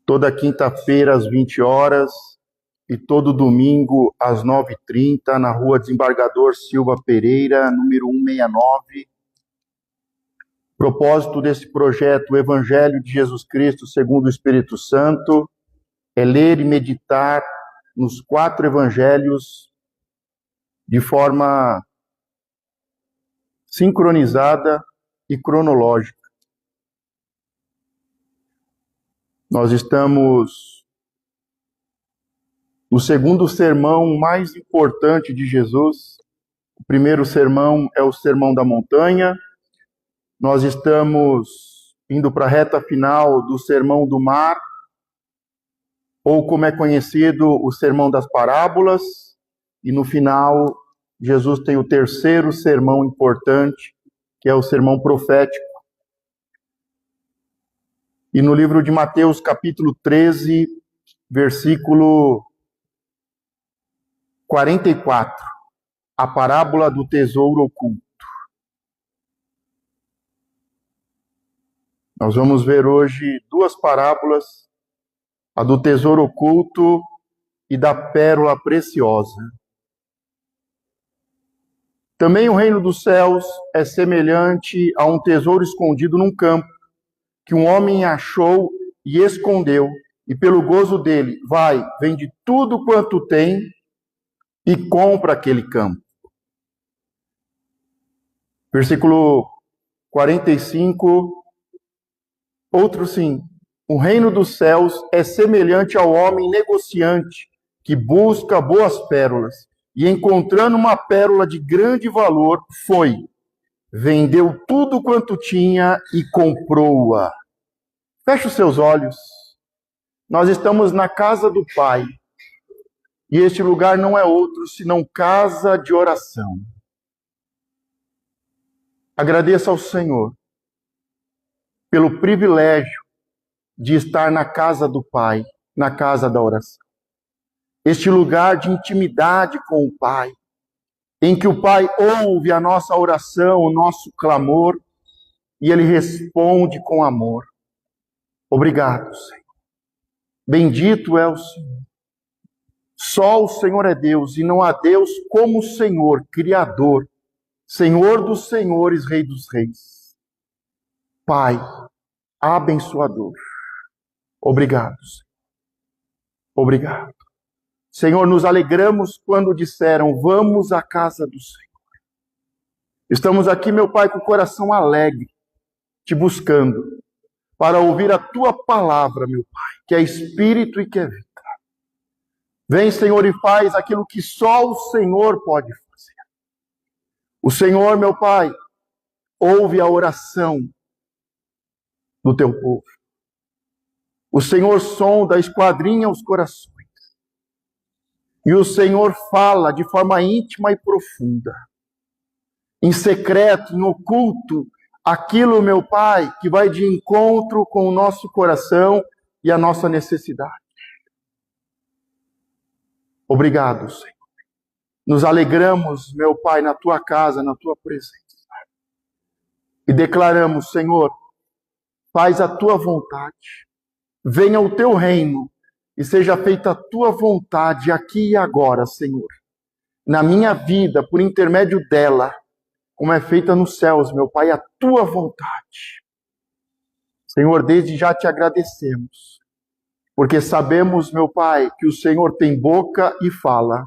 toda quinta-feira às 20 horas e todo domingo às 9h30, na Rua Desembargador Silva Pereira, número 169. O propósito desse projeto, o Evangelho de Jesus Cristo segundo o Espírito Santo, é ler e meditar nos 4 evangelhos de forma sincronizada e cronológica. Nós estamos no segundo sermão mais importante de Jesus. O primeiro sermão é o Sermão da Montanha. Nós estamos indo para a reta final do Sermão do Mar, ou como é conhecido, o Sermão das Parábolas. E no final, Jesus tem o terceiro sermão importante, que é o Sermão Profético. E no livro de Mateus, capítulo 13, versículo 44, a parábola do tesouro oculto. Nós vamos ver hoje 2 parábolas, a do tesouro oculto e da pérola preciosa. Também o reino dos céus é semelhante a um tesouro escondido num campo, que um homem achou e escondeu, e pelo gozo dele, vende tudo quanto tem e compra aquele campo. Versículo 45, outro sim. O reino dos céus é semelhante ao homem negociante que busca boas pérolas, e encontrando uma pérola de grande valor, vendeu tudo quanto tinha e comprou-a. Feche os seus olhos. Nós estamos na casa do Pai. E este lugar não é outro senão casa de oração. Agradeça ao Senhor pelo privilégio de estar na casa do Pai, na casa da oração. Este lugar de intimidade com o Pai, em que o Pai ouve a nossa oração, o nosso clamor, e Ele responde com amor. Obrigado, Senhor. Bendito é o Senhor. Só o Senhor é Deus, e não há Deus como o Senhor, Criador, Senhor dos senhores, Rei dos reis. Pai, abençoador. Obrigado, Senhor. Obrigado. Senhor, nos alegramos quando disseram, vamos à casa do Senhor. Estamos aqui, meu Pai, com o coração alegre, te buscando, para ouvir a Tua palavra, meu Pai, que é Espírito e que é vida. Vem, Senhor, e faz aquilo que só o Senhor pode fazer. O Senhor, meu Pai, ouve a oração do Teu povo. O Senhor sonda, esquadrinha os corações. E o Senhor fala de forma íntima e profunda, em secreto, em oculto, aquilo, meu Pai, que vai de encontro com o nosso coração e a nossa necessidade. Obrigado, Senhor. Nos alegramos, meu Pai, na Tua casa, na Tua presença. E declaramos, Senhor, faz a Tua vontade. Venha o Teu reino e seja feita a Tua vontade aqui e agora, Senhor. Na minha vida, por intermédio dela, como é feita nos céus, meu Pai, a Tua vontade. Senhor, desde já te agradecemos, porque sabemos, meu Pai, que o Senhor tem boca e fala,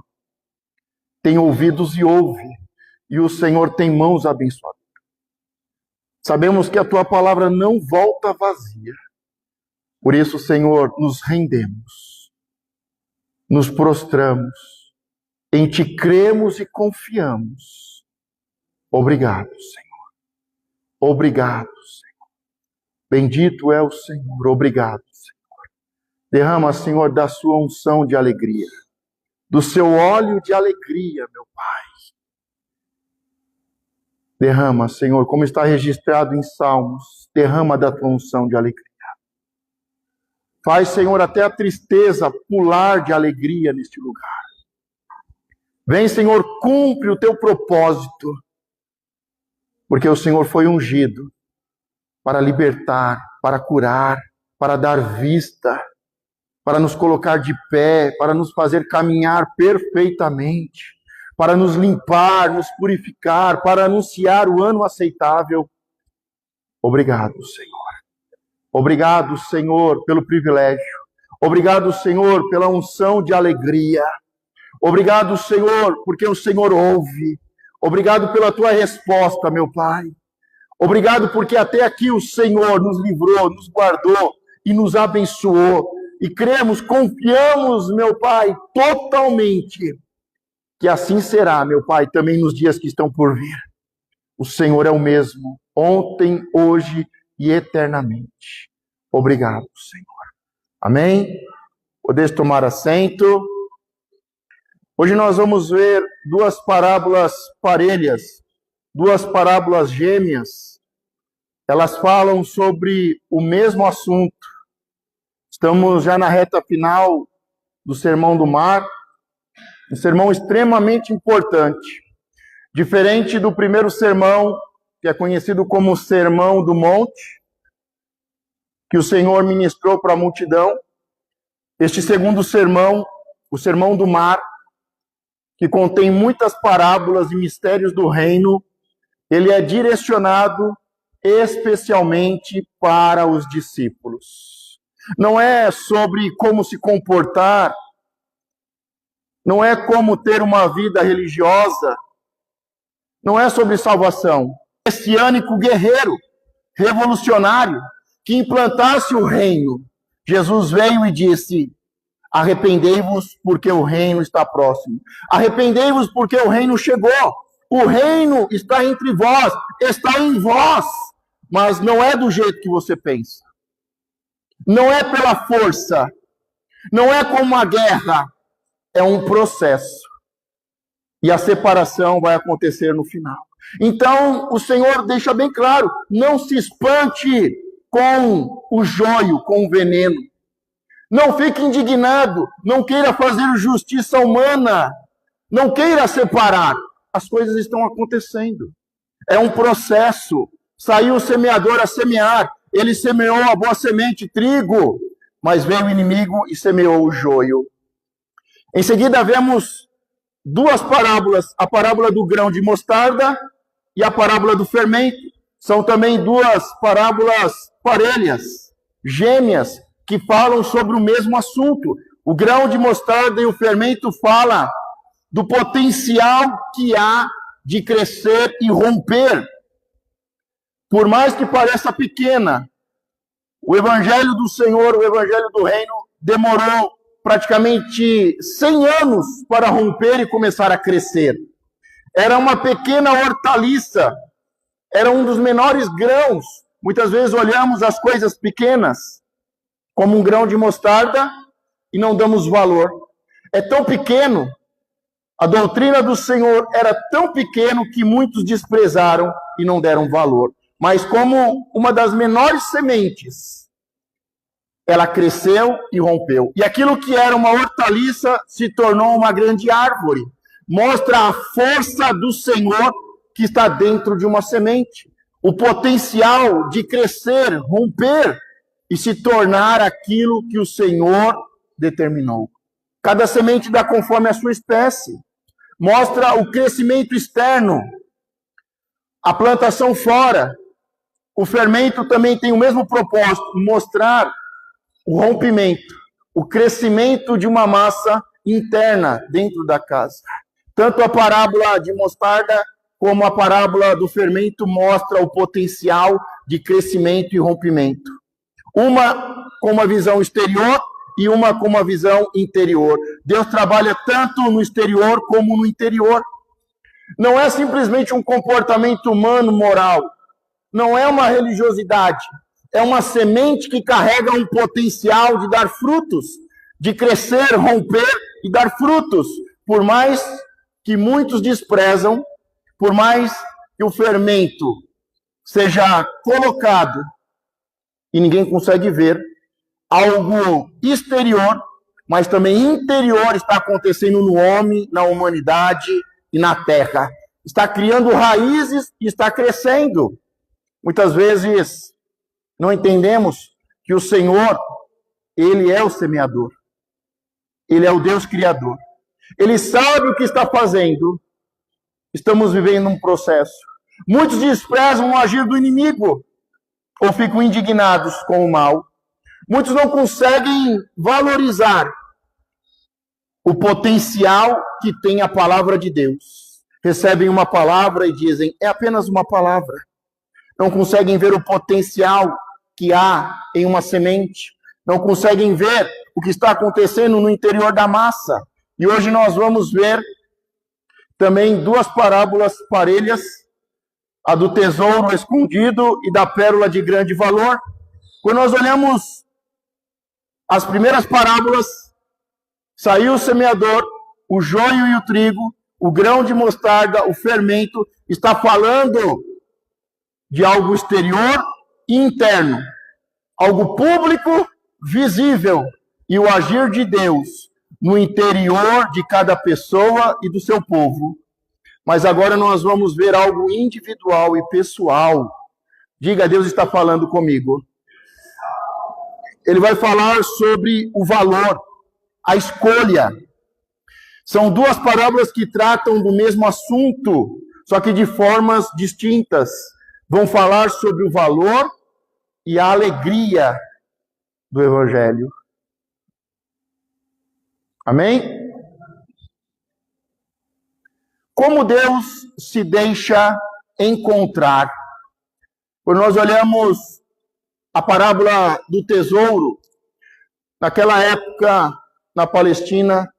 tem ouvidos e ouve, e o Senhor tem mãos abençoadas. Sabemos que a Tua palavra não volta vazia. Por isso, Senhor, nos rendemos, nos prostramos, em Ti cremos e confiamos. Obrigado, Senhor. Obrigado, Senhor. Bendito é o Senhor. Obrigado, Senhor. Derrama, Senhor, da Sua unção de alegria, do Seu óleo de alegria, meu Pai. Derrama, Senhor, como está registrado em Salmos, derrama da Tua unção de alegria. Faz, Senhor, até a tristeza pular de alegria neste lugar. Vem, Senhor, cumpre o Teu propósito, porque o Senhor foi ungido para libertar, para curar, para dar vista, para nos colocar de pé, para nos fazer caminhar perfeitamente, para nos limpar, nos purificar, para anunciar o ano aceitável. Obrigado, Senhor. Obrigado, Senhor, pelo privilégio. Obrigado, Senhor, pela unção de alegria. Obrigado, Senhor, porque o Senhor ouve. Obrigado pela tua resposta, meu Pai. Obrigado porque até aqui o Senhor nos livrou, nos guardou e nos abençoou. E cremos, confiamos, meu Pai, totalmente, que assim será, meu Pai, também nos dias que estão por vir. O Senhor é o mesmo, ontem, hoje e eternamente. Obrigado, Senhor. Amém? Podeis tomar assento. Hoje nós vamos ver duas parábolas parelhas, duas parábolas gêmeas. Elas falam sobre o mesmo assunto. Estamos já na reta final do Sermão do Mar, um sermão extremamente importante. Diferente do primeiro sermão, que é conhecido como Sermão do Monte, que o Senhor ministrou para a multidão, este segundo sermão, o Sermão do Mar, que contém muitas parábolas e mistérios do reino, ele é direcionado especialmente para os discípulos. Não é sobre como se comportar, não é como ter uma vida religiosa, não é sobre salvação. Messiânico guerreiro, revolucionário, que implantasse o reino. Jesus veio e disse: arrependei-vos porque o reino está próximo. Arrependei-vos porque o reino chegou. O reino está entre vós, está em vós, mas não é do jeito que você pensa. Não é pela força, não é como uma guerra, é um processo. E a separação vai acontecer no final. Então, o Senhor deixa bem claro, não se espante com o joio, com o veneno. Não fique indignado, não queira fazer justiça humana, não queira separar. As coisas estão acontecendo. É um processo. Saiu o semeador a semear, ele semeou a boa semente, trigo, mas veio o inimigo e semeou o joio. Em seguida, vemos duas parábolas, a parábola do grão de mostarda e a parábola do fermento. São também duas parábolas parelhas, gêmeas, que falam sobre o mesmo assunto. O grão de mostarda e o fermento falam do potencial que há de crescer e romper. Por mais que pareça pequena, o evangelho do Senhor, o evangelho do reino, demorou praticamente 100 anos para romper e começar a crescer. Era uma pequena hortaliça, era um dos menores grãos. Muitas vezes olhamos as coisas pequenas como um grão de mostarda e não damos valor. É tão pequeno, a doutrina do Senhor era tão pequeno que muitos desprezaram e não deram valor. Mas como uma das menores sementes, ela cresceu e rompeu. E aquilo que era uma hortaliça se tornou uma grande árvore. Mostra a força do Senhor que está dentro de uma semente. O potencial de crescer, romper e se tornar aquilo que o Senhor determinou. Cada semente dá conforme a sua espécie. Mostra o crescimento externo, a plantação fora. O fermento também tem o mesmo propósito, mostrar o rompimento, o crescimento de uma massa interna dentro da casa. Tanto a parábola de mostarda como a parábola do fermento mostra o potencial de crescimento e rompimento. Uma com uma visão exterior e uma com uma visão interior. Deus trabalha tanto no exterior como no interior. Não é simplesmente um comportamento humano moral. Não é uma religiosidade. É uma semente que carrega um potencial de dar frutos, de crescer, romper e dar frutos. Por mais que muitos desprezam, por mais que o fermento seja colocado e ninguém consegue ver, algo exterior, mas também interior está acontecendo no homem, na humanidade e na terra. Está criando raízes e está crescendo. Muitas vezes não entendemos que o Senhor Ele é o semeador. Ele é o Deus criador. Ele sabe o que está fazendo. Estamos vivendo um processo. Muitos desprezam o agir do inimigo ou ficam indignados com o mal. Muitos não conseguem valorizar o potencial que tem a palavra de Deus. Recebem uma palavra e dizem, é apenas uma palavra. Não conseguem ver o potencial que há em uma semente. Não conseguem ver o que está acontecendo no interior da massa. E hoje nós vamos ver também duas parábolas parelhas, a do tesouro escondido e da pérola de grande valor. Quando nós olhamos as primeiras parábolas, saiu o semeador, o joio e o trigo, o grão de mostarda, o fermento, está falando de algo exterior e interno, algo público, visível, e o agir de Deus no interior de cada pessoa e do seu povo. Mas agora nós vamos ver algo individual e pessoal. Diga, Deus está falando comigo. Ele vai falar sobre o valor, a escolha. São duas parábolas que tratam do mesmo assunto, só que de formas distintas. Vão falar sobre o valor e a alegria do Evangelho. Amém? Como Deus se deixa encontrar? Quando nós olhamos a parábola do tesouro, naquela época, na Palestina,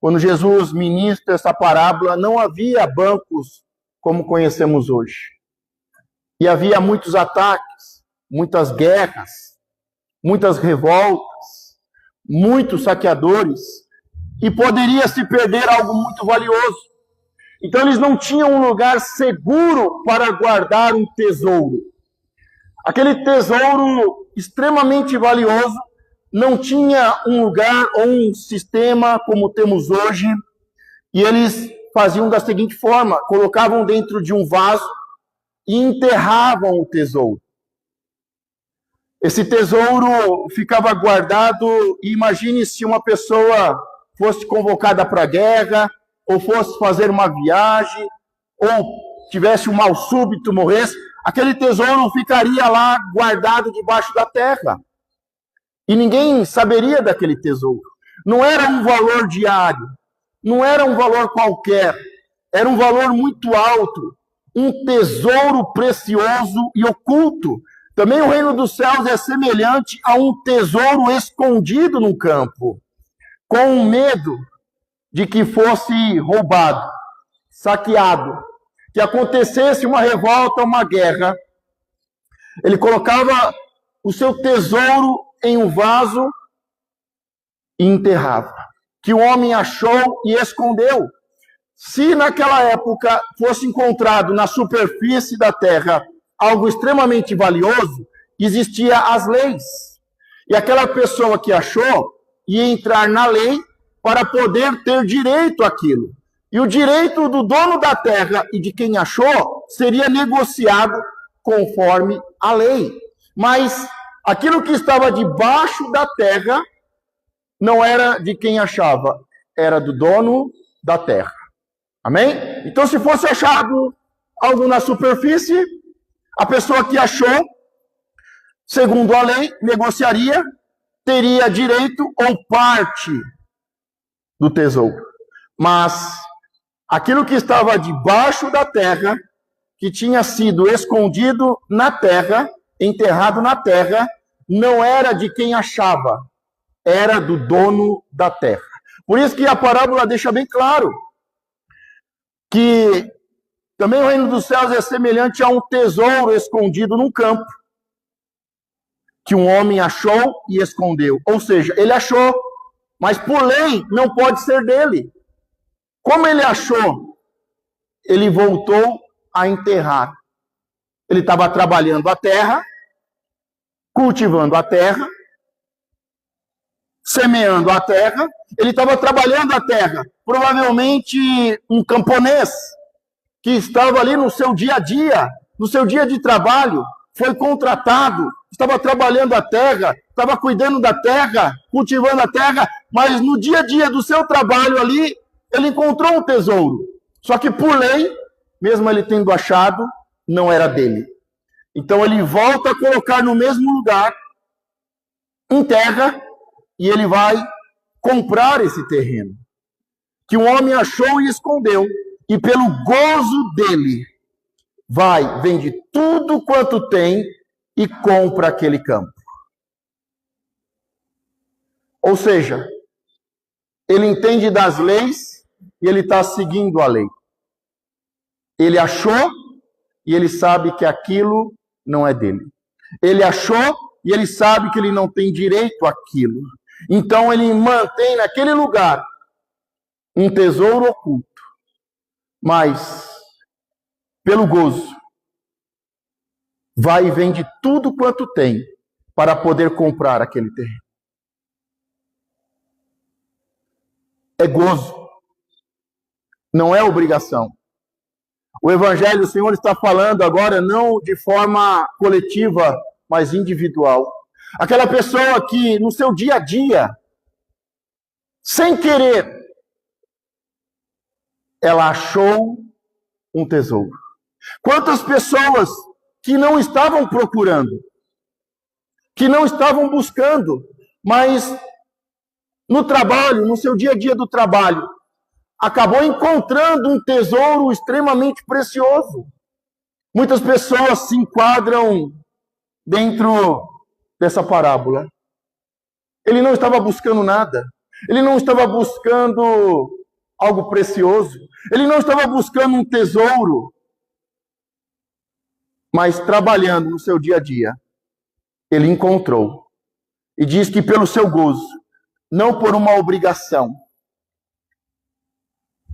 quando Jesus ministra essa parábola, não havia bancos como conhecemos hoje. E havia muitos ataques, muitas guerras, muitas revoltas, muitos saqueadores, e poderia se perder algo muito valioso. Então eles não tinham um lugar seguro para guardar um tesouro. Aquele tesouro extremamente valioso não tinha um lugar ou um sistema como temos hoje, e eles faziam da seguinte forma: colocavam dentro de um vaso e enterravam o tesouro. Esse tesouro ficava guardado, e imagine se uma pessoa fosse convocada para a guerra, ou fosse fazer uma viagem, ou tivesse um mal súbito, morresse, aquele tesouro ficaria lá guardado debaixo da terra. E ninguém saberia daquele tesouro. Não era um valor diário, não era um valor qualquer, era um valor muito alto, um tesouro precioso e oculto. Também o reino dos céus é semelhante a um tesouro escondido no campo, com medo de que fosse roubado, saqueado, que acontecesse uma revolta, uma guerra. Ele colocava o seu tesouro em um vaso e enterrava, que o homem achou e escondeu. Se naquela época fosse encontrado na superfície da terra algo extremamente valioso, existia as leis. E aquela pessoa que achou ia entrar na lei para poder ter direito àquilo. E o direito do dono da terra e de quem achou seria negociado conforme a lei. Mas aquilo que estava debaixo da terra não era de quem achava, era do dono da terra. Amém? Então, se fosse achado algo na superfície, a pessoa que achou, segundo a lei, negociaria, teria direito ou parte do tesouro. Mas aquilo que estava debaixo da terra, que tinha sido escondido na terra, enterrado na terra, não era de quem achava, era do dono da terra. Por isso que a parábola deixa bem claro que também o reino dos céus é semelhante a um tesouro escondido num campo, que um homem achou e escondeu. Ou seja, ele achou, mas por lei não pode ser dele. Como ele achou, ele voltou a enterrar. Ele estava trabalhando a terra, cultivando a terra, semeando a terra. Ele estava trabalhando a terra. Provavelmente um camponês que estava ali no seu dia a dia, no seu dia de trabalho, foi contratado, estava trabalhando a terra, estava cuidando da terra, cultivando a terra, mas no dia a dia do seu trabalho ali, ele encontrou um tesouro. Só que por lei, mesmo ele tendo achado, não era dele. Então ele volta a colocar no mesmo lugar, em terra, e ele vai comprar esse terreno, que um homem achou e escondeu, e pelo gozo dele, vai, vende tudo quanto tem e compra aquele campo. Ou seja, ele entende das leis e ele está seguindo a lei. Ele achou e ele sabe que aquilo não é dele. Ele achou e ele sabe que ele não tem direito àquilo. Então ele mantém naquele lugar um tesouro oculto. Mas, pelo gozo, vai e vende tudo quanto tem para poder comprar aquele terreno. É gozo, não é obrigação. O Evangelho, o Senhor está falando agora não de forma coletiva, mas individual. Aquela pessoa que no seu dia a dia, sem querer, ela achou um tesouro. Quantas pessoas que não estavam procurando, que não estavam buscando, mas no trabalho, no seu dia a dia do trabalho, acabou encontrando um tesouro extremamente precioso. Muitas pessoas se enquadram dentro dessa parábola. Ele não estava buscando nada. Ele não estava buscando algo precioso. Ele não estava buscando um tesouro. Mas trabalhando no seu dia a dia, ele encontrou. E diz que pelo seu gozo, não por uma obrigação,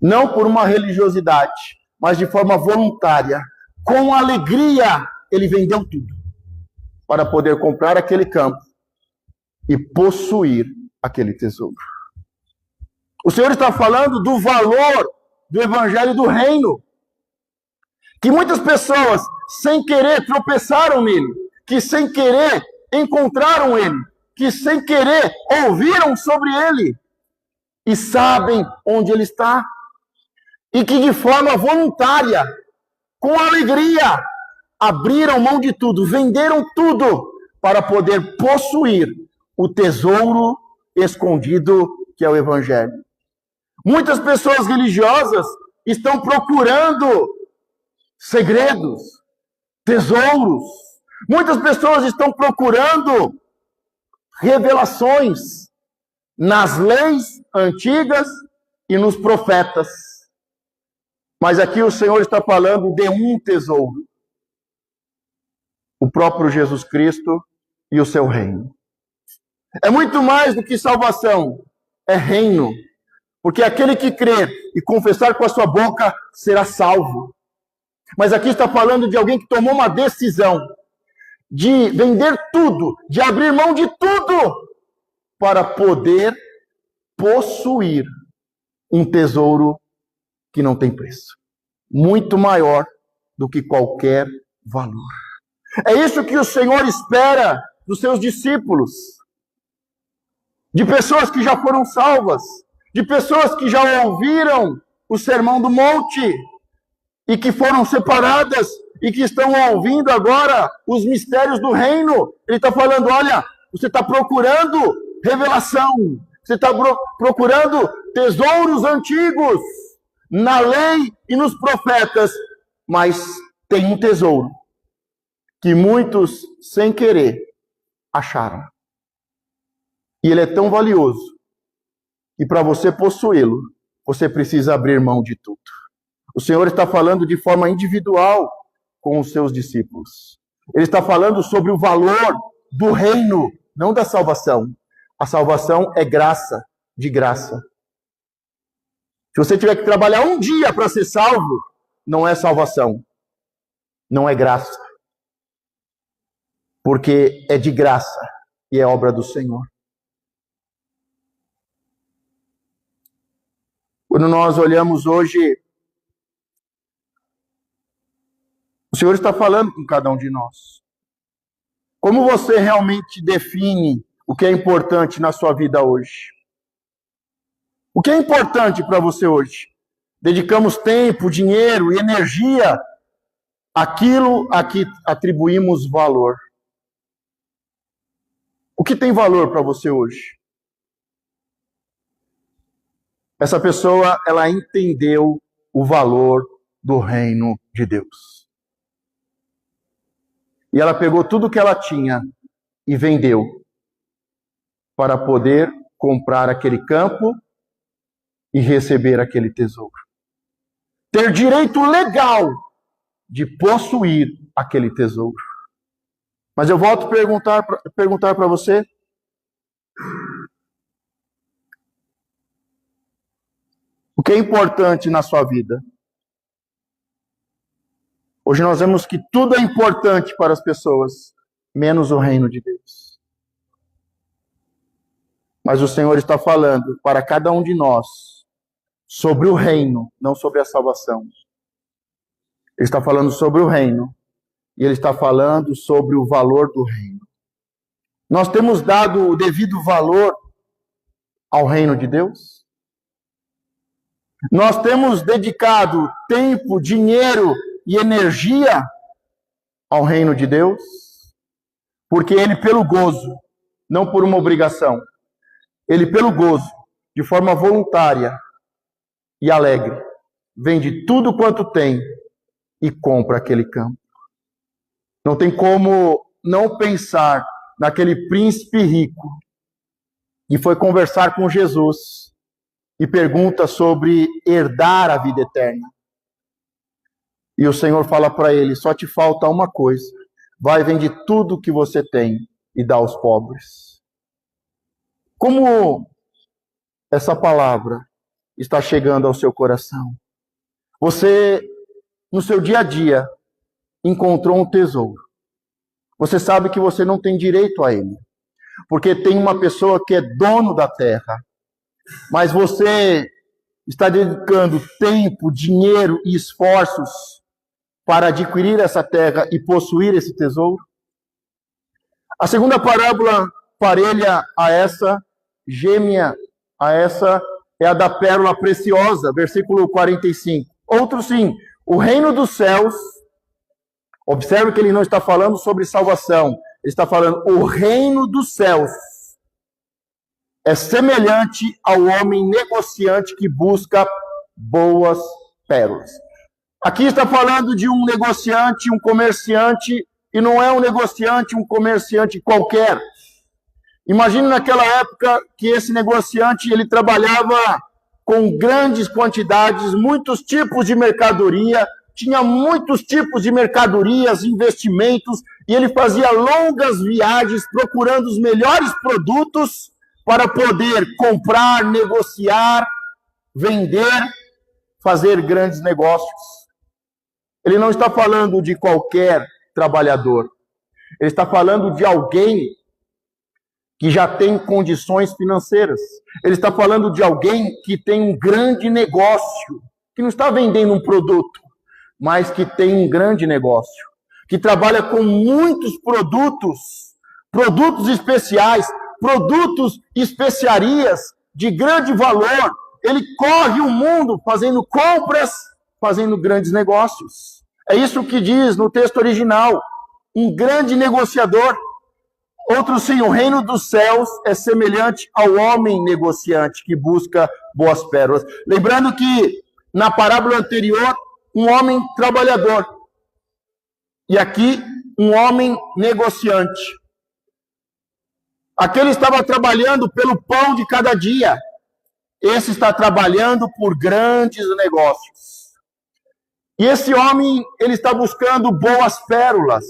não por uma religiosidade, mas de forma voluntária, com alegria, ele vendeu tudo para poder comprar aquele campo e possuir aquele tesouro. O Senhor está falando do valor do Evangelho do Reino, que muitas pessoas, sem querer, tropeçaram nele, que sem querer encontraram ele, que sem querer ouviram sobre ele e sabem onde ele está. E que de forma voluntária, com alegria, abriram mão de tudo, venderam tudo para poder possuir o tesouro escondido que é o Evangelho. Muitas pessoas religiosas estão procurando segredos, tesouros. Muitas pessoas estão procurando revelações nas leis antigas e nos profetas. Mas aqui o Senhor está falando de um tesouro. O próprio Jesus Cristo e o seu reino. É muito mais do que salvação. É reino. Porque aquele que crer e confessar com a sua boca será salvo. Mas aqui está falando de alguém que tomou uma decisão de vender tudo, de abrir mão de tudo, para poder possuir um tesouro que não tem preço. Muito maior do que qualquer valor. É isso que o Senhor espera dos seus discípulos. De pessoas que já foram salvas. De pessoas que já ouviram o Sermão do Monte. E que foram separadas. E que estão ouvindo agora os mistérios do reino. Ele está falando, olha, você está procurando revelação. Você está procurando tesouros antigos. Na lei e nos profetas, mas tem um tesouro que muitos, sem querer, acharam. E ele é tão valioso que para você possuí-lo, você precisa abrir mão de tudo. O Senhor está falando de forma individual com os seus discípulos. Ele está falando sobre o valor do reino, não da salvação. A salvação é graça, de graça. Se você tiver que trabalhar um dia para ser salvo, não é salvação. Não é graça. Porque é de graça e é obra do Senhor. Quando nós olhamos hoje, o Senhor está falando com cada um de nós. Como você realmente define o que é importante na sua vida hoje? O que é importante para você hoje? Dedicamos tempo, dinheiro e energia àquilo a que atribuímos valor. O que tem valor para você hoje? Essa pessoa, ela entendeu o valor do reino de Deus. E ela pegou tudo que ela tinha e vendeu para poder comprar aquele campo e receber aquele tesouro. Ter direito legal de possuir aquele tesouro. Mas eu volto a perguntar para você. O que é importante na sua vida? Hoje nós vemos que tudo é importante para as pessoas, menos o reino de Deus. Mas o Senhor está falando para cada um de nós sobre o reino, não sobre a salvação. Ele está falando sobre o reino e ele está falando sobre o valor do reino. Nós temos dado o devido valor ao reino de Deus? Nós temos dedicado tempo, dinheiro e energia ao reino de Deus? Porque ele, pelo gozo, não por uma obrigação, ele, pelo gozo, de forma voluntária e alegre, vende tudo quanto tem e compra aquele campo. Não tem como não pensar naquele príncipe rico que foi conversar com Jesus e pergunta sobre herdar a vida eterna. E o Senhor fala para ele: só te falta uma coisa, vai, vende tudo que você tem e dá aos pobres. Como essa palavra está chegando ao seu coração? Você, no seu dia a dia, encontrou um tesouro. Você sabe que você não tem direito a ele, porque tem uma pessoa que é dono da terra. Mas você está dedicando tempo, dinheiro e esforços para adquirir essa terra e possuir esse tesouro? A segunda parábola parelha a essa, gêmea a essa, é a da pérola preciosa, versículo 45. Outro sim, o reino dos céus, observe que ele não está falando sobre salvação, ele está falando o reino dos céus é semelhante ao homem negociante que busca boas pérolas. Aqui está falando de um negociante, um comerciante, e não é um negociante, um comerciante qualquer. Imagine naquela época que esse negociante, ele trabalhava com grandes quantidades, muitos tipos de mercadoria, tinha muitos tipos de mercadorias, investimentos, e ele fazia longas viagens procurando os melhores produtos para poder comprar, negociar, vender, fazer grandes negócios. Ele não está falando de qualquer trabalhador. Ele está falando de alguém que já tem condições financeiras. Ele está falando de alguém que tem um grande negócio, que não está vendendo um produto, mas que tem um grande negócio, que trabalha com muitos produtos, produtos especiais, produtos e especiarias de grande valor. Ele corre o mundo fazendo compras, fazendo grandes negócios. É isso que diz no texto original, um grande negociador. Outro sim, o reino dos céus é semelhante ao homem negociante que busca boas pérolas. Lembrando que na parábola anterior, um homem trabalhador. E aqui, um homem negociante. Aquele estava trabalhando pelo pão de cada dia. Esse está trabalhando por grandes negócios. E esse homem, ele está buscando boas pérolas.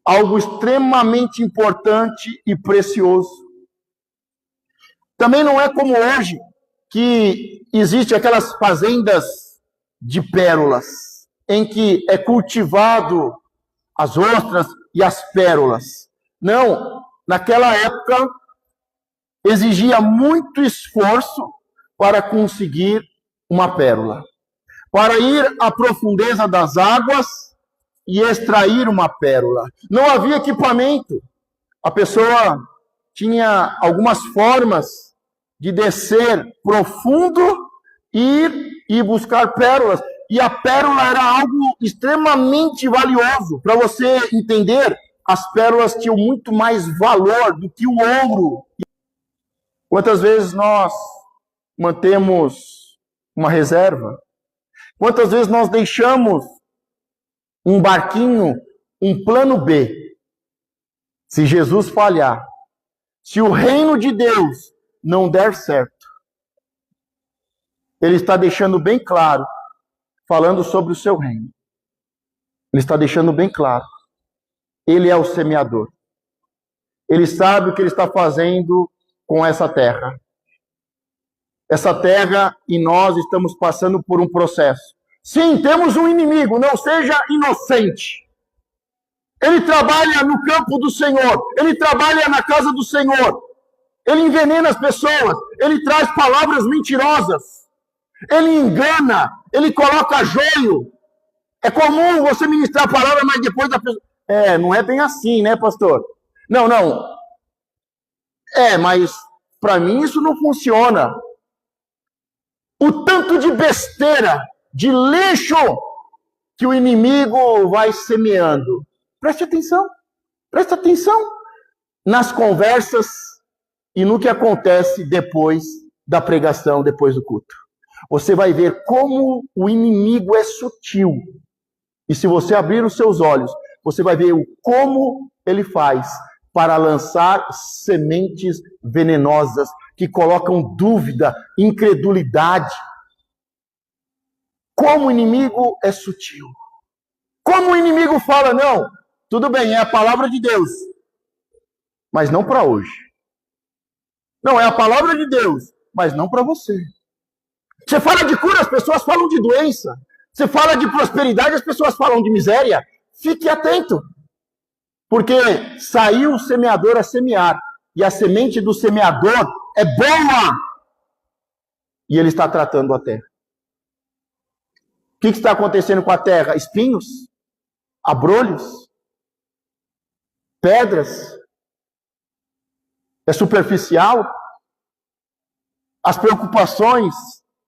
Algo extremamente importante e precioso. Também não é como hoje, que existe aquelas fazendas de pérolas, em que é cultivado as ostras e as pérolas. Não, naquela época exigia muito esforço para conseguir uma pérola. Para ir à profundeza das águas, e extrair uma pérola. Não havia equipamento. A pessoa tinha algumas formas de descer profundo e buscar pérolas. E a pérola era algo extremamente valioso. Para você entender, as pérolas tinham muito mais valor do que o ouro. Quantas vezes nós mantemos uma reserva? Quantas vezes nós deixamos um barquinho, um plano B? Se Jesus falhar, se o reino de Deus não der certo, ele está deixando bem claro, falando sobre o seu reino. Ele está deixando bem claro. Ele é o semeador. Ele sabe o que ele está fazendo com essa terra. Essa terra e nós estamos passando por um processo. Sim, temos um inimigo, não seja inocente. Ele trabalha no campo do Senhor, ele trabalha na casa do Senhor, ele envenena as pessoas, ele traz palavras mentirosas, ele engana, ele coloca joio. É comum você ministrar a palavra, mas depois da pessoa... não é bem assim, né, pastor? Não. Mas para mim isso não funciona. O tanto de besteira, de lixo que o inimigo vai semeando. Preste atenção nas conversas e no que acontece depois da pregação, depois do culto. Você vai ver como o inimigo é sutil. E se você abrir os seus olhos, você vai ver como ele faz para lançar sementes venenosas que colocam dúvida, incredulidade. Como o inimigo é sutil. Como o inimigo fala, não, tudo bem, é a palavra de Deus, mas não para hoje. Não, é a palavra de Deus, mas não para você. Você fala de cura, as pessoas falam de doença. Você fala de prosperidade, as pessoas falam de miséria. Fique atento. Porque saiu o semeador a semear. E a semente do semeador é boa. E ele está tratando a terra. O que está acontecendo com a terra? Espinhos? Abrolhos? Pedras? É superficial? As preocupações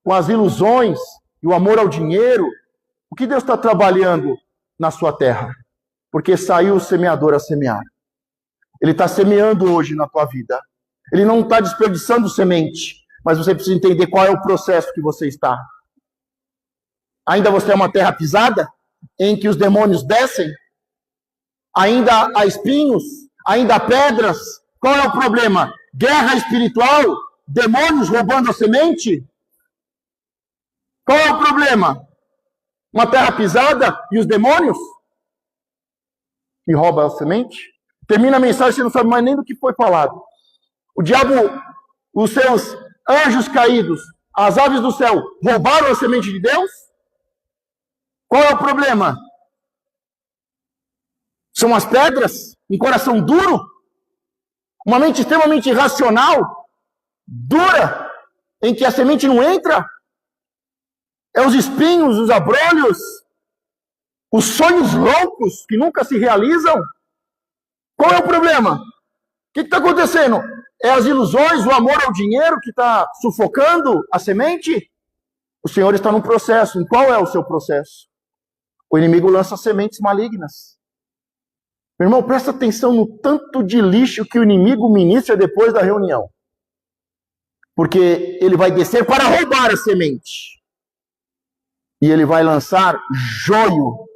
com as ilusões e o amor ao dinheiro? O que Deus está trabalhando na sua terra? Porque saiu o semeador a semear. Ele está semeando hoje na tua vida. Ele não está desperdiçando semente, mas você precisa entender qual é o processo que você está. Ainda você é uma terra pisada, em que os demônios descem? Ainda há espinhos? Ainda há pedras? Qual é o problema? Guerra espiritual? Demônios roubando a semente? Qual é o problema? Uma terra pisada e os demônios que roubam a semente? Termina a mensagem, você não sabe mais nem do que foi falado. O diabo, os seus anjos caídos, as aves do céu, roubaram a semente de Deus? Qual é o problema? São as pedras? Um coração duro? Uma mente extremamente irracional? Dura? Em que a semente não entra? É os espinhos, os abrolhos? Os sonhos loucos que nunca se realizam? Qual é o problema? O que está acontecendo? É as ilusões, o amor ao dinheiro que está sufocando a semente? O Senhor está num processo. Em qual é o seu processo? O inimigo lança sementes malignas. Meu irmão, presta atenção no tanto de lixo que o inimigo ministra depois da reunião. Porque ele vai descer para roubar a semente. E ele vai lançar joio,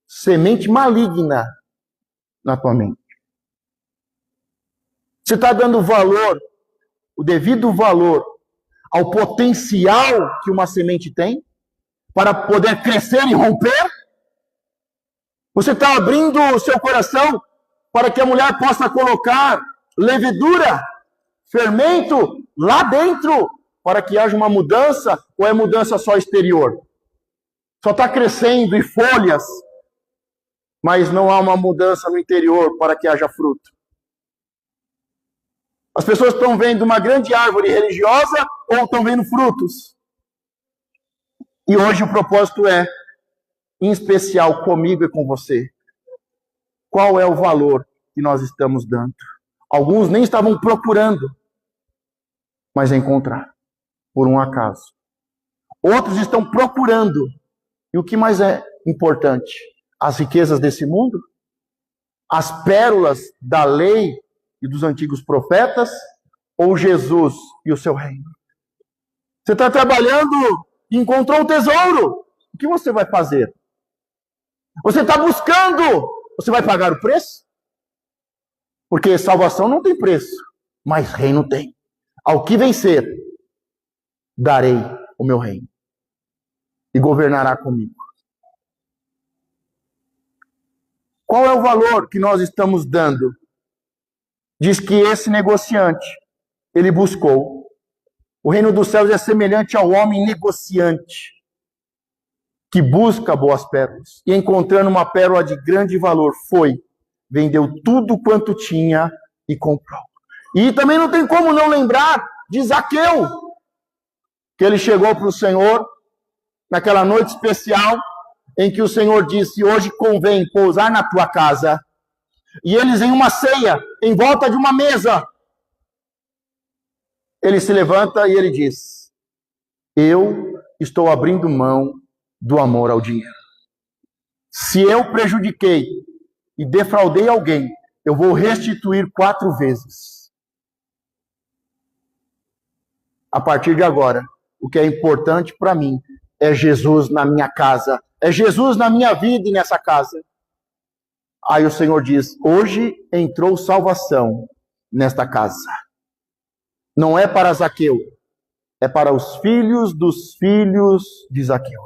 semente maligna na tua mente. Você está dando valor, o devido valor, ao potencial que uma semente tem para poder crescer e romper? Você está abrindo o seu coração para que a mulher possa colocar levedura, fermento lá dentro, para que haja uma mudança, ou é mudança só exterior? Só está crescendo e folhas, mas não há uma mudança no interior para que haja fruto. As pessoas estão vendo uma grande árvore religiosa ou estão vendo frutos? E hoje o propósito é em especial comigo e com você, qual é o valor que nós estamos dando? Alguns nem estavam procurando, mas encontraram, por um acaso. Outros estão procurando. E o que mais é importante? As riquezas desse mundo? As pérolas da lei e dos antigos profetas? Ou Jesus e o seu reino? Você está trabalhando e encontrou um tesouro. O que você vai fazer? Você está buscando. Você vai pagar o preço? Porque salvação não tem preço, mas reino tem. Ao que vencer, darei o meu reino. E governará comigo. Qual é o valor que nós estamos dando? Diz que esse negociante, ele buscou. O reino dos céus é semelhante ao homem negociante, que busca boas pérolas. E encontrando uma pérola de grande valor, foi, vendeu tudo quanto tinha e comprou. E também não tem como não lembrar de Zaqueu, que ele chegou para o Senhor naquela noite especial, em que o Senhor disse, hoje convém pousar na tua casa. E eles em uma ceia, em volta de uma mesa. Ele se levanta e ele diz, eu estou abrindo mão do amor ao dinheiro. Se eu prejudiquei e defraudei alguém, eu vou restituir 4 vezes. A partir de agora, o que é importante para mim é Jesus na minha casa. É Jesus na minha vida e nessa casa. Aí o Senhor diz, hoje entrou salvação nesta casa. Não é para Zaqueu, é para os filhos dos filhos de Zaqueu.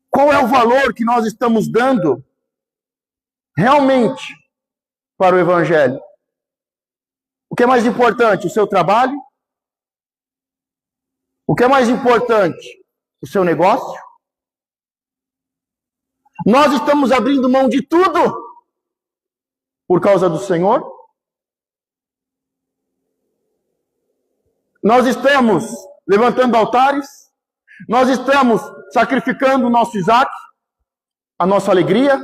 Qual é o valor que nós estamos dando realmente para o Evangelho? O que é mais importante? O seu trabalho? O que é mais importante? O seu negócio? Nós estamos abrindo mão de tudo por causa do Senhor? Nós estamos levantando altares? Nós estamos sacrificando o nosso Isaac, a nossa alegria?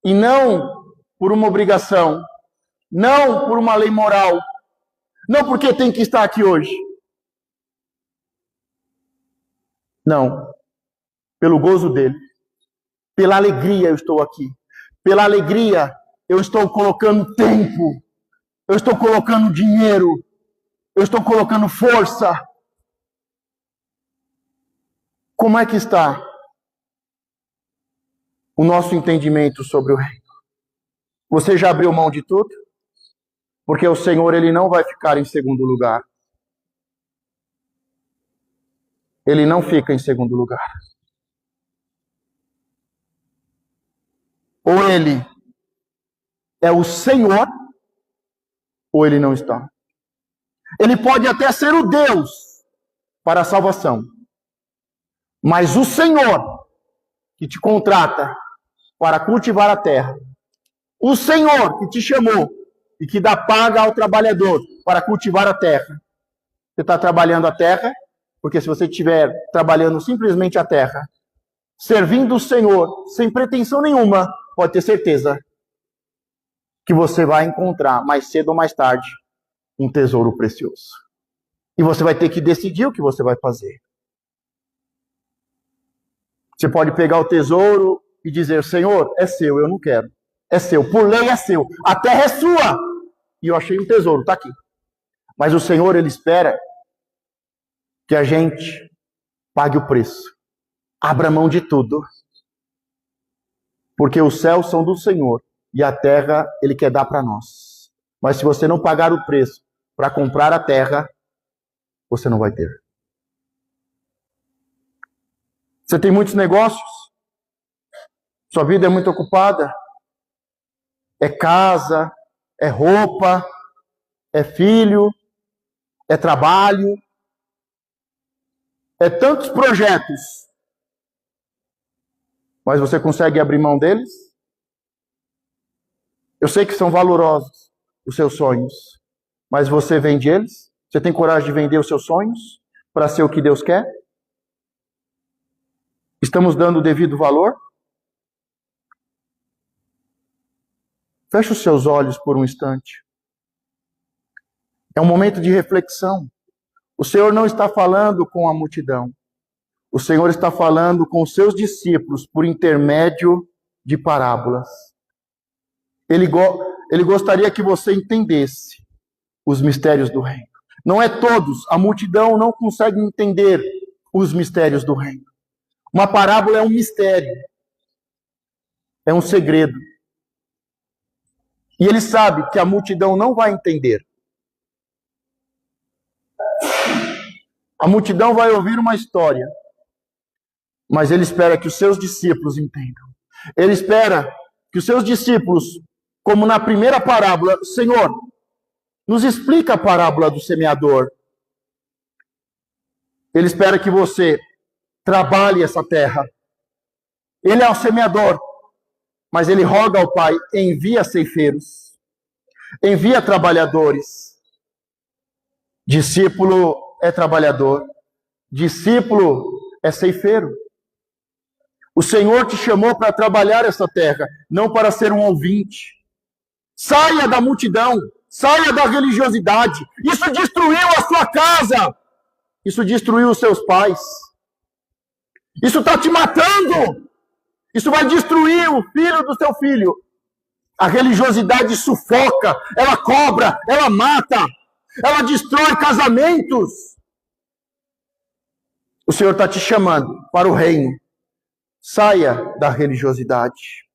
E não por uma obrigação, não por uma lei moral, não porque tem que estar aqui hoje. Não, pelo gozo dele. Pela alegria eu estou aqui. Pela alegria eu estou colocando tempo. Eu estou colocando dinheiro. Eu estou colocando força. Como é que está o nosso entendimento sobre o reino? Você já abriu mão de tudo? Porque o Senhor, ele não vai ficar em segundo lugar. Ele não fica em segundo lugar. Ou ele é o Senhor, ou ele não está. Ele pode até ser o Deus para a salvação. Mas o Senhor que te contrata para cultivar a terra, o Senhor que te chamou e que dá paga ao trabalhador para cultivar a terra. Você está trabalhando a terra, porque se você estiver trabalhando simplesmente a terra, servindo o Senhor sem pretensão nenhuma, pode ter certeza que você vai encontrar, mais cedo ou mais tarde, um tesouro precioso. E você vai ter que decidir o que você vai fazer. Você pode pegar o tesouro e dizer, Senhor, é seu, eu não quero. É seu, por lei é seu. A terra é sua. E eu achei um tesouro, está aqui. Mas o Senhor, ele espera que a gente pague o preço. Abra mão de tudo. Porque os céus são do Senhor e a terra ele quer dar para nós. Mas se você não pagar o preço para comprar a terra, você não vai ter. Você tem muitos negócios? Sua vida é muito ocupada? É casa, é roupa, é filho, é trabalho, é tantos projetos. Mas você consegue abrir mão deles? Eu sei que são valorosos os seus sonhos, mas você vende eles? Você tem coragem de vender os seus sonhos para ser o que Deus quer? Estamos dando o devido valor? Feche os seus olhos por um instante. É um momento de reflexão. O Senhor não está falando com a multidão. O Senhor está falando com os seus discípulos por intermédio de parábolas. Ele gostaria que você entendesse os mistérios do reino. Não é todos, a multidão não consegue entender os mistérios do reino. Uma parábola é um mistério, é um segredo. E ele sabe que a multidão não vai entender. A multidão vai ouvir uma história, mas ele espera que os seus discípulos entendam. Ele espera que os seus discípulos, como na primeira parábola, Senhor, nos explica a parábola do semeador. Ele espera que você trabalhe essa terra. Ele é o semeador, mas ele roga ao Pai, envia ceifeiros, envia trabalhadores. Discípulo é trabalhador, discípulo é ceifeiro. O Senhor te chamou para trabalhar essa terra, não para ser um ouvinte. Saia da multidão, saia da religiosidade. Isso destruiu a sua casa, isso destruiu os seus pais. Isso está te matando. Isso vai destruir o filho do seu filho. A religiosidade sufoca, ela cobra, ela mata, ela destrói casamentos. O Senhor está te chamando para o reino. Saia da religiosidade.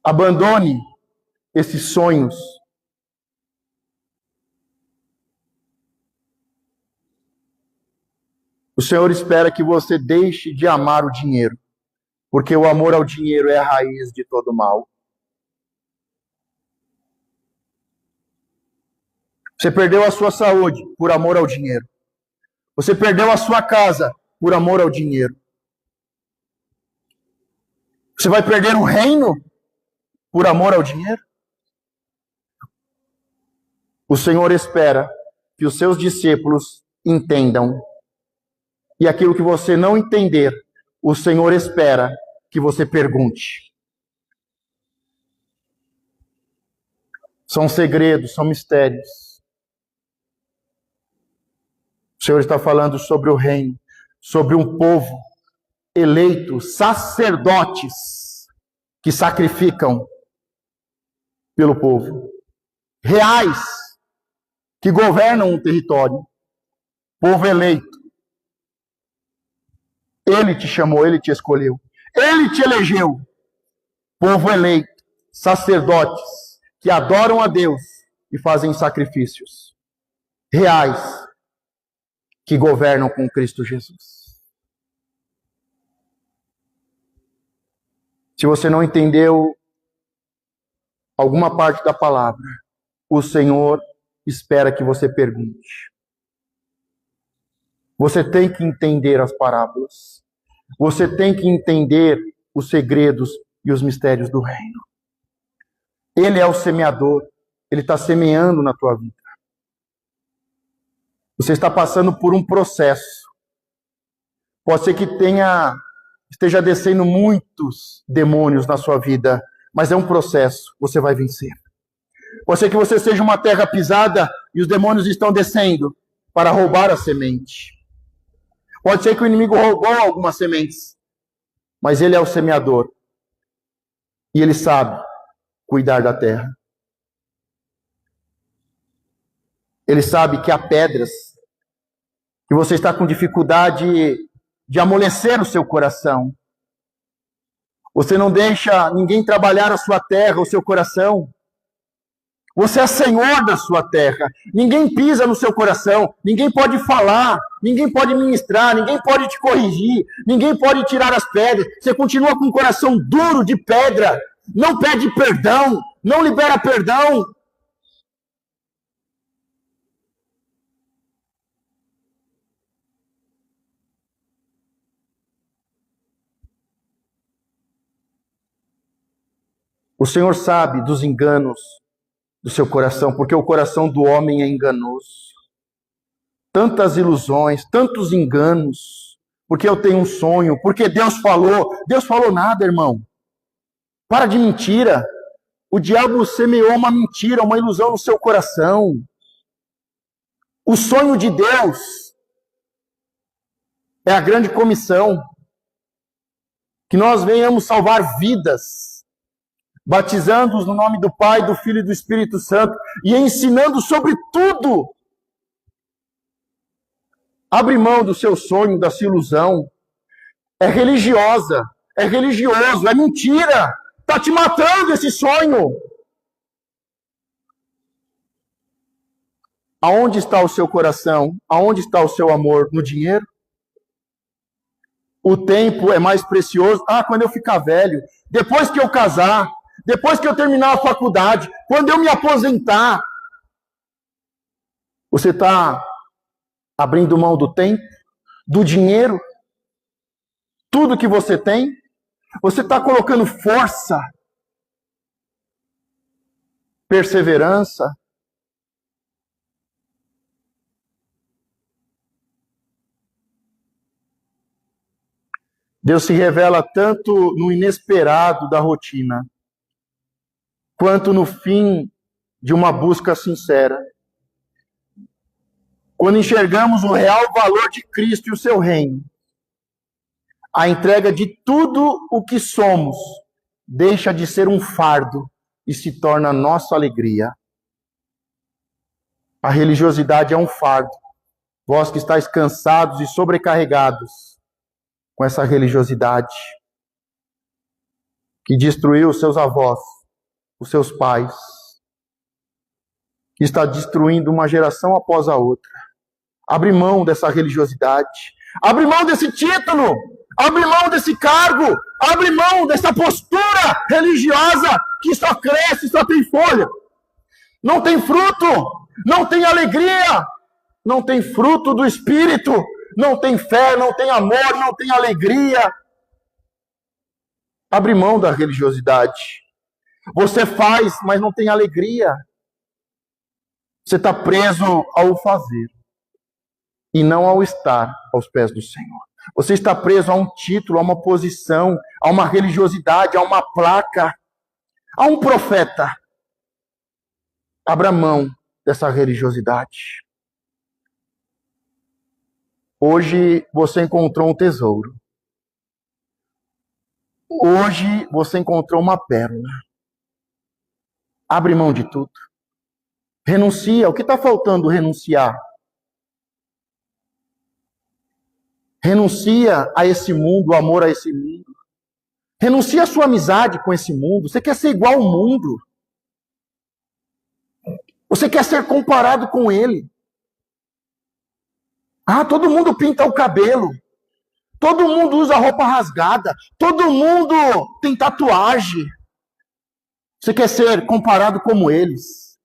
Abandone esses sonhos. O Senhor espera que você deixe de amar o dinheiro, porque o amor ao dinheiro é a raiz de todo mal. Você perdeu a sua saúde por amor ao dinheiro. Você perdeu a sua casa por amor ao dinheiro. Você vai perder um reino por amor ao dinheiro? O Senhor espera que os seus discípulos entendam. E aquilo que você não entender, o Senhor espera que você pergunte. São segredos, são mistérios. O Senhor está falando sobre o reino, sobre um povo eleito, sacerdotes que sacrificam pelo povo, reais que governam um território, povo eleito. Ele te chamou, ele te escolheu, ele te elegeu, povo eleito, sacerdotes que adoram a Deus e fazem sacrifícios, reais que governam com Cristo Jesus. Se você não entendeu alguma parte da palavra, o Senhor espera que você pergunte. Você tem que entender as parábolas. Você tem que entender os segredos e os mistérios do reino. Ele é o semeador. Ele está semeando na tua vida. Você está passando por um processo. Pode ser que esteja descendo muitos demônios na sua vida, mas é um processo. Você vai vencer. Pode ser que você seja uma terra pisada e os demônios estão descendo para roubar a semente. Pode ser que o inimigo roubou algumas sementes, mas ele é o semeador. E ele sabe cuidar da terra. Ele sabe que há pedras, que você está com dificuldade de amolecer o seu coração. Você não deixa ninguém trabalhar a sua terra, o seu coração. Você é senhor da sua terra. Ninguém pisa no seu coração. Ninguém pode falar. Ninguém pode ministrar. Ninguém pode te corrigir. Ninguém pode tirar as pedras. Você continua com um coração duro de pedra. Não pede perdão. Não libera perdão. O Senhor sabe dos enganos do seu coração, porque o coração do homem é enganoso. tantas ilusões, tantos enganos, porque eu tenho um sonho, porque Deus falou. Deus falou nada, irmão. Para de mentira. O diabo semeou uma mentira, uma ilusão no seu coração. O sonho de Deus é a grande comissão. Que nós venhamos salvar vidas, batizando-os no nome do Pai, do Filho e do Espírito Santo, e ensinando sobre tudo. Abre mão do seu sonho, da sua ilusão. É religiosa, é religioso, é mentira. Está te matando esse sonho. Aonde está o seu coração? Aonde está o seu amor? No dinheiro? O tempo é mais precioso. Quando eu ficar velho, depois que eu casar, depois que eu terminar a faculdade, quando eu me aposentar. Você está abrindo mão do tempo, do dinheiro, tudo que você tem? Você está colocando força, perseverança, Deus se revela tanto no inesperado da rotina, quanto no fim de uma busca sincera. Quando enxergamos o real valor de Cristo e o seu reino, a entrega de tudo o que somos deixa de ser um fardo e se torna nossa alegria. A religiosidade é um fardo. Vós que estáis cansados e sobrecarregados com essa religiosidade que destruiu os seus avós, os seus pais, que está destruindo uma geração após a outra. Abre mão dessa religiosidade. Abre mão desse título. Abre mão desse cargo. Abre mão dessa postura religiosa que só cresce, só tem folha. Não tem fruto. Não tem alegria. Não tem fruto do Espírito. Não tem fé, não tem amor, não tem alegria. Abre mão da religiosidade. Você faz, mas não tem alegria. Você está preso ao fazer e não ao estar aos pés do Senhor. Você está preso a um título, a uma posição, a uma religiosidade, a uma placa, a um profeta. Abra mão dessa religiosidade. Hoje você encontrou um tesouro. Hoje você encontrou uma pérola. Abre mão de tudo. Renuncia. O que está faltando renunciar? Renuncia a esse mundo, o amor a esse mundo. Renuncia a sua amizade com esse mundo. Você quer ser igual ao mundo. Você quer ser comparado com ele. Todo mundo pinta o cabelo. Todo mundo usa roupa rasgada. Todo mundo tem tatuagem. Você quer ser comparado como eles.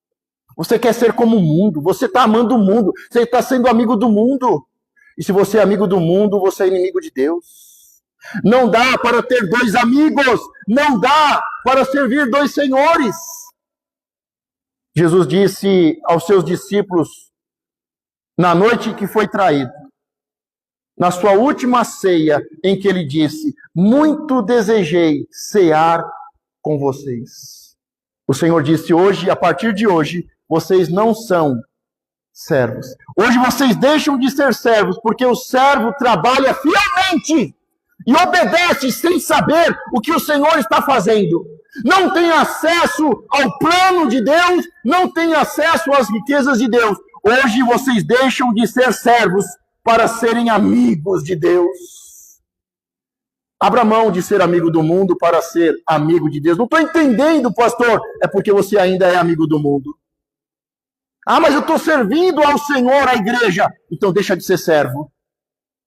Você quer ser como o mundo. Você está amando o mundo. Você está sendo amigo do mundo. E se você é amigo do mundo, você é inimigo de Deus. Não dá para ter dois amigos. Não dá para servir dois senhores. Jesus disse aos seus discípulos, na noite em que foi traído, na sua última ceia, em que ele disse, muito desejei cear com vocês. O Senhor disse, hoje, a partir de hoje, vocês não são servos. Hoje vocês deixam de ser servos, porque o servo trabalha fielmente e obedece sem saber o que o Senhor está fazendo. Não tem acesso ao plano de Deus, não tem acesso às riquezas de Deus. Hoje vocês deixam de ser servos para serem amigos de Deus. Abra mão de ser amigo do mundo para ser amigo de Deus. Não estou entendendo, pastor. É porque você ainda é amigo do mundo. Mas eu estou servindo ao Senhor, à igreja. Então deixa de ser servo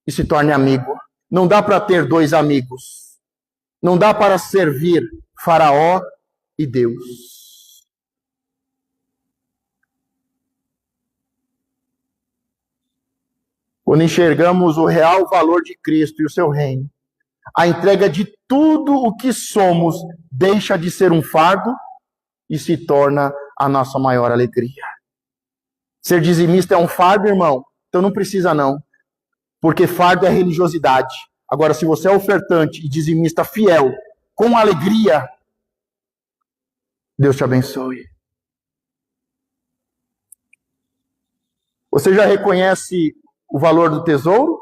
e se torne amigo. Não dá para ter dois amigos. Não dá para servir Faraó e Deus. Quando enxergamos o real valor de Cristo e o seu reino, a entrega de tudo o que somos deixa de ser um fardo e se torna a nossa maior alegria. Ser dizimista é um fardo, irmão? então não precisa não, porque fardo é religiosidade. Agora, se você é ofertante e dizimista fiel, com alegria, Deus te abençoe. Você já reconhece o valor do tesouro?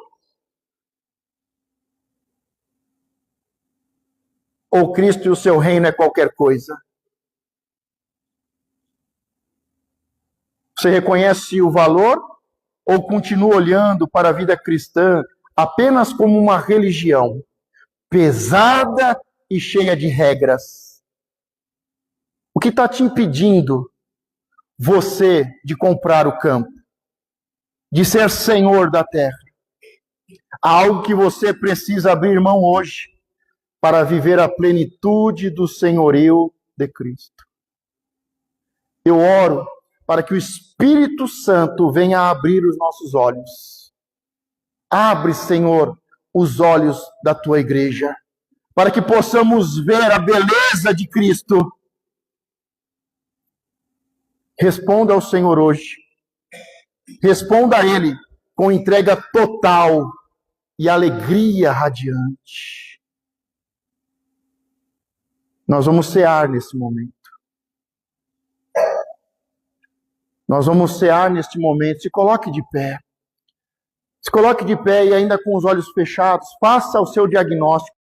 Ou Cristo e o seu reino é qualquer coisa? Você reconhece o valor ou continua olhando para a vida cristã apenas como uma religião pesada e cheia de regras? O que está te impedindo você de comprar o campo, de ser senhor da terra? Há algo que você precisa abrir mão hoje para viver a plenitude do senhorio de Cristo. Eu oro para que o Espírito Santo venha a abrir os nossos olhos. Abre, Senhor, os olhos da tua igreja, para que possamos ver a beleza de Cristo. Responda ao Senhor hoje. Responda a Ele com entrega total e alegria radiante. Nós vamos cear nesse momento. Nós vamos cear neste momento. Se coloque de pé. Se coloque de pé e ainda com os olhos fechados, faça o seu diagnóstico.